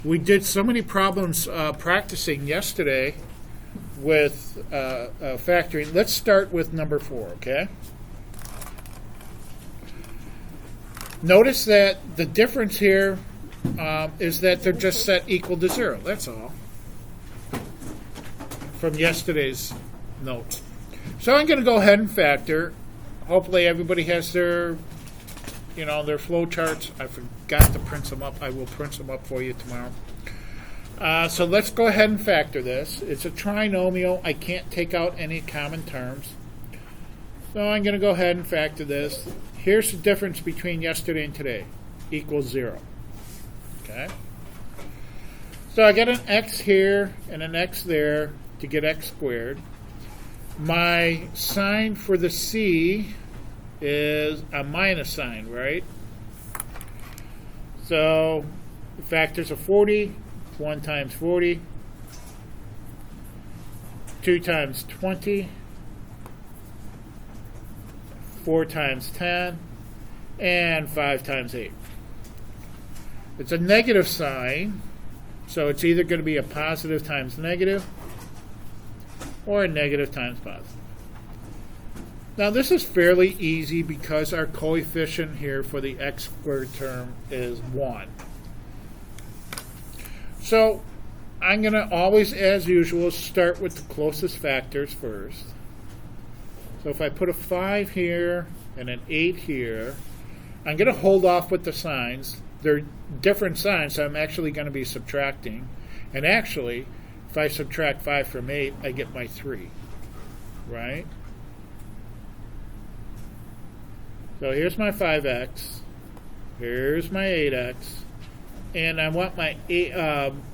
We did so many problems practicing yesterday with factoring. Let's start with number 4, okay? Notice that the difference here is that they're just set equal to 0. That's all. From yesterday's notes. So I'm going to go ahead and factor. Hopefully everybody has their flow charts. I forgot to print them up. I will print them up for you tomorrow. So let's go ahead and factor this. It's a trinomial. I can't take out any common terms. So I'm going to go ahead and factor this. Here's the difference between yesterday and today. Equals 0. Okay? So I got an x here and an x there to get x squared. My sign for the c is a minus sign, right? So the factors are 40, 1 times 40, 2 times 20, 4 times 10, and 5 times 8. It's a negative sign, so it's either going to be a positive times negative or a negative times positive. Now this is fairly easy because our coefficient here for the x squared term is 1. So I'm going to always, as usual, start with the closest factors first. So if I put a 5 here and an 8 here, I'm going to hold off with the signs. They're different signs, so I'm actually going to be subtracting. And actually, if I subtract 5 from 8, I get my 3, right? So here's my 5x, here's my 8x, and I want my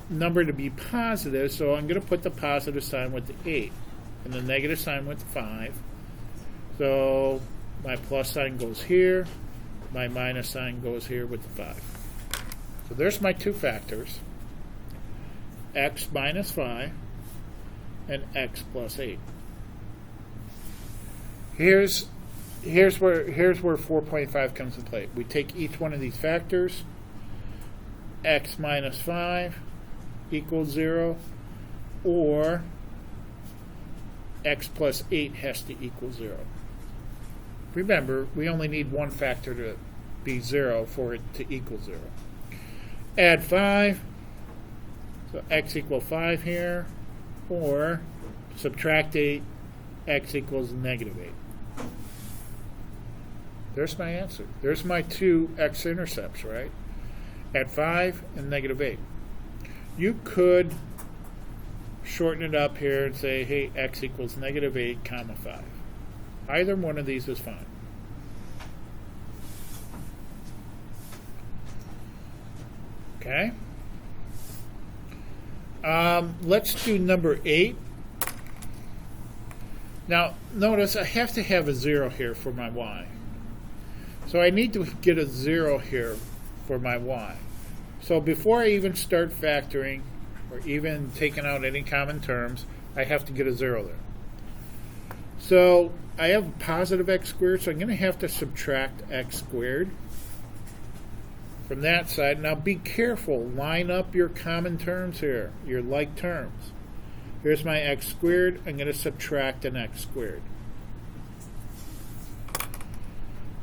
number to be positive, so I'm going to put the positive sign with the 8 and the negative sign with the 5. So my plus sign goes here, my minus sign goes here with the 5. So there's my two factors, x minus 5 and x plus 8. Here's where 4.5 comes into play. We take each one of these factors, x minus 5 equals 0, or x plus 8 has to equal 0. Remember, we only need one factor to be 0 for it to equal 0. Add 5, so x equals 5 here, or subtract 8, x equals negative 8. There's my answer. There's my two x-intercepts, right? At 5 and negative 8. You could shorten it up here and say, hey, x equals negative 8, comma 5. Either one of these is fine. Okay. Let's do number 8. Now, notice I have to have a 0 here for my y. So I need to get a 0 here for my y. So before I even start factoring or even taking out any common terms, I have to get a 0 there. So I have positive x squared, so I'm going to have to subtract x squared from that side. Now be careful. Line up your common terms here, your like terms. Here's my x squared. I'm going to subtract an x squared.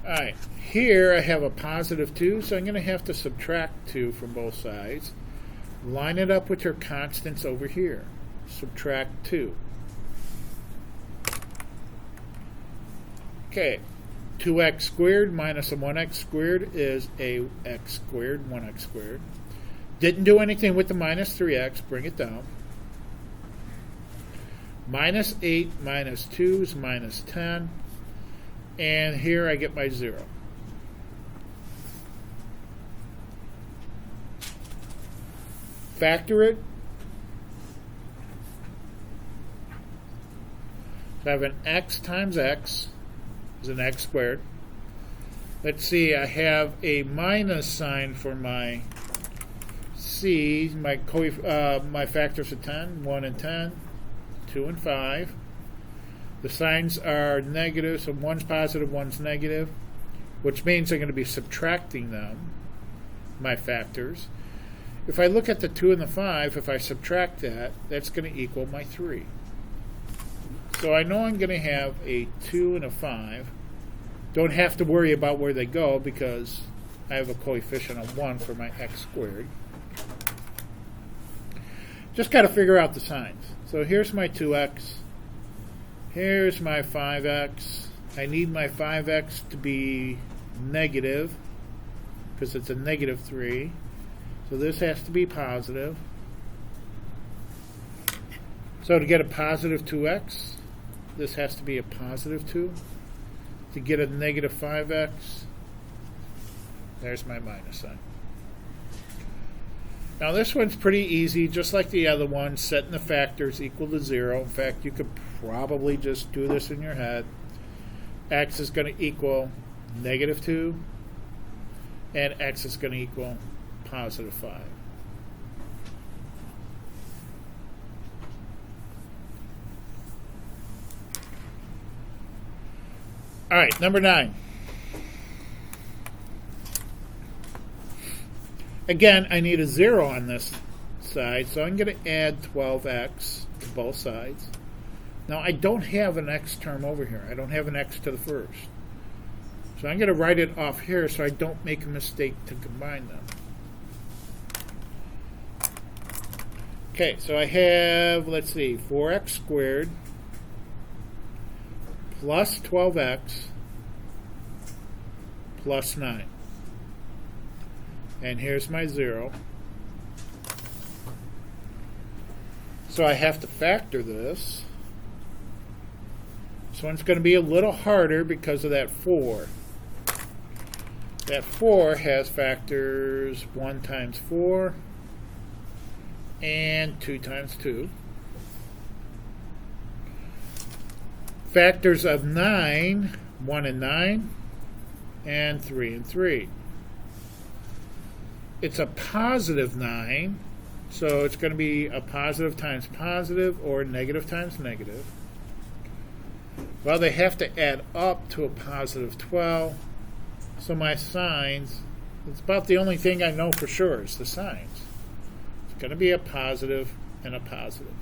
All right. Here I have a positive 2, so I'm going to have to subtract 2 from both sides. Line it up with your constants over here. Subtract 2. Okay, 2x squared minus a 1x squared is a x squared, 1x squared. Didn't do anything with the minus 3x, bring it down. Minus 8 minus 2 is minus 10. And here I get my 0. Factor it. So I have an x times x is an x squared. Let's see, I have a minus sign for my c. My factors are 10, 1 and 10, 2 and 5. The signs are negative, so one's positive, one's negative, which means I'm going to be subtracting them, my factors. If I look at the 2 and the 5, if I subtract that, that's going to equal my 3. So I know I'm going to have a 2 and a 5. Don't have to worry about where they go because I have a coefficient of 1 for my x squared. Just got to figure out the signs. So here's my 2x. Here's my 5x. I need my 5x to be negative because it's a negative 3. So this has to be positive. So to get a positive 2x, this has to be a positive 2. To get a negative 5x, there's my minus sign. Now this one's pretty easy, just like the other one, setting the factors equal to 0. In fact, you could probably just do this in your head. X is going to equal negative 2, and x is going to equal positive 5. All right, number 9. Again, I need a 0 on this side, so I'm going to add 12x to both sides. Now, I don't have an x term over here. I don't have an x to the first. So I'm going to write it off here so I don't make a mistake to combine them. Okay, so I have, let's see, 4x squared plus 12x plus 9. And here's my 0. So I have to factor this. This one's going to be a little harder because of that 4. That 4 has factors 1 times 4 and 2 times 2. Factors of 9, 1 and 9, and 3 and 3. It's a positive 9, so it's going to be a positive times positive or negative times negative. Well, they have to add up to a positive 12, so my signs, it's about the only thing I know for sure is the signs. It's going to be a positive and a positive.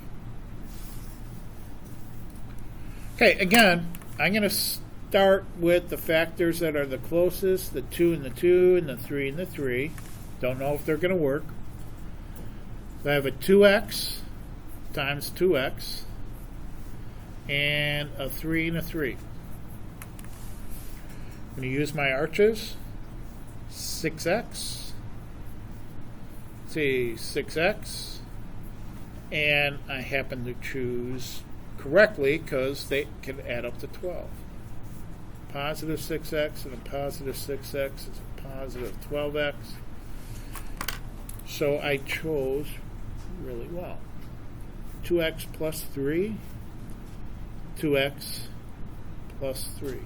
Okay, again, I'm going to start with the factors that are the closest, the 2 and the 2 and the 3 and the 3. Don't know if they're going to work. So I have a 2x times 2x and a 3 and a 3. I'm going to use my arches. 6x. See, 6x. And I happen to choose correctly because they can add up to 12. Positive 6x and a positive 6x is a positive 12x. So I chose really well. 2x plus 3, 2x plus 3.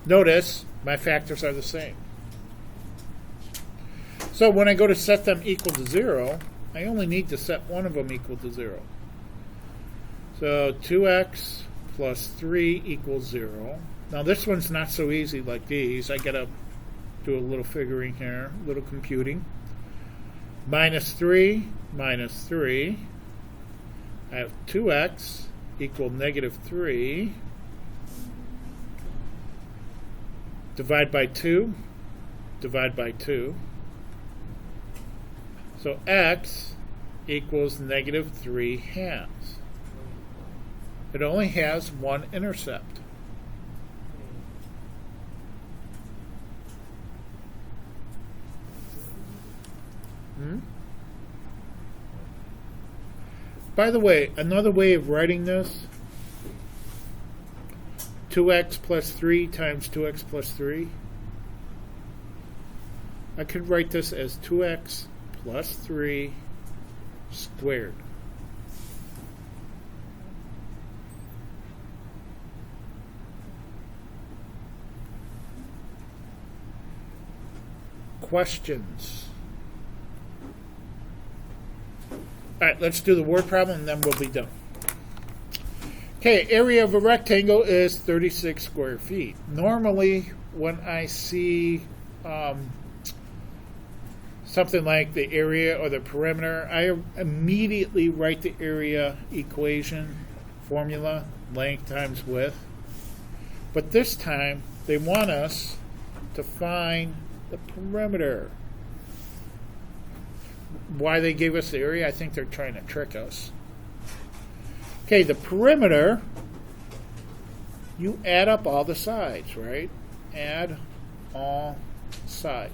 Notice my factors are the same. So when I go to set them equal to 0, I only need to set one of them equal to 0. So 2x plus 3 equals 0. Now this one's not so easy like these. I got to do a little figuring here, a little computing. Minus 3 minus 3. I have 2x equal negative 3. Divide by 2. Divide by 2. So x equals negative 3 halves. It only has one intercept. By the way, another way of writing this, 2x plus 3 times 2x plus 3. I could write this as 2x plus 3 squared. Questions? All right, let's do the word problem and then we'll be done. Okay, area of a rectangle is 36 square feet. something like the area or the perimeter, I immediately write the area equation formula, length times width. But this time, they want us to find the perimeter. Why they gave us the area? I think they're trying to trick us. Okay, the perimeter, you add up all the sides, right? Add all sides.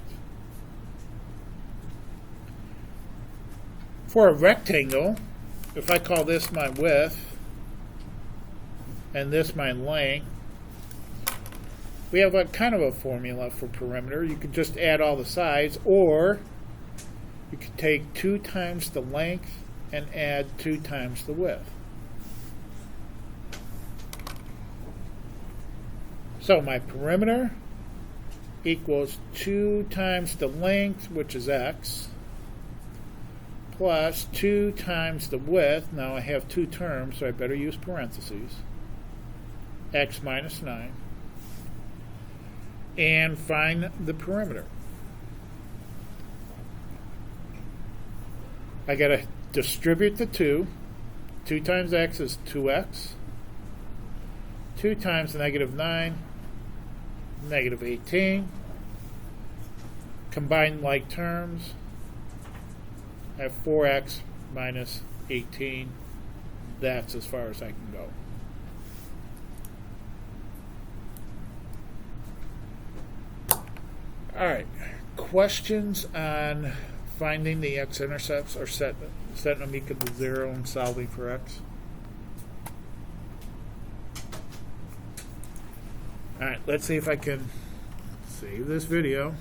For a rectangle, if I call this my width and this my length, we have a kind of a formula for perimeter. You could just add all the sides, or you could take 2 times the length and add 2 times the width. So my perimeter equals 2 times the length, which is x, plus 2 times the width. Now I have 2 terms, so I better use parentheses. X minus 9. And find the perimeter. I got to distribute the 2. 2 times x is 2x. 2 times negative 9, negative 18. Combine like terms. I have 4x minus 18. That's as far as I can go. All right. Questions on finding the x-intercepts or setting them equal to 0 and solving for x? All right. Let's see if I can save this video.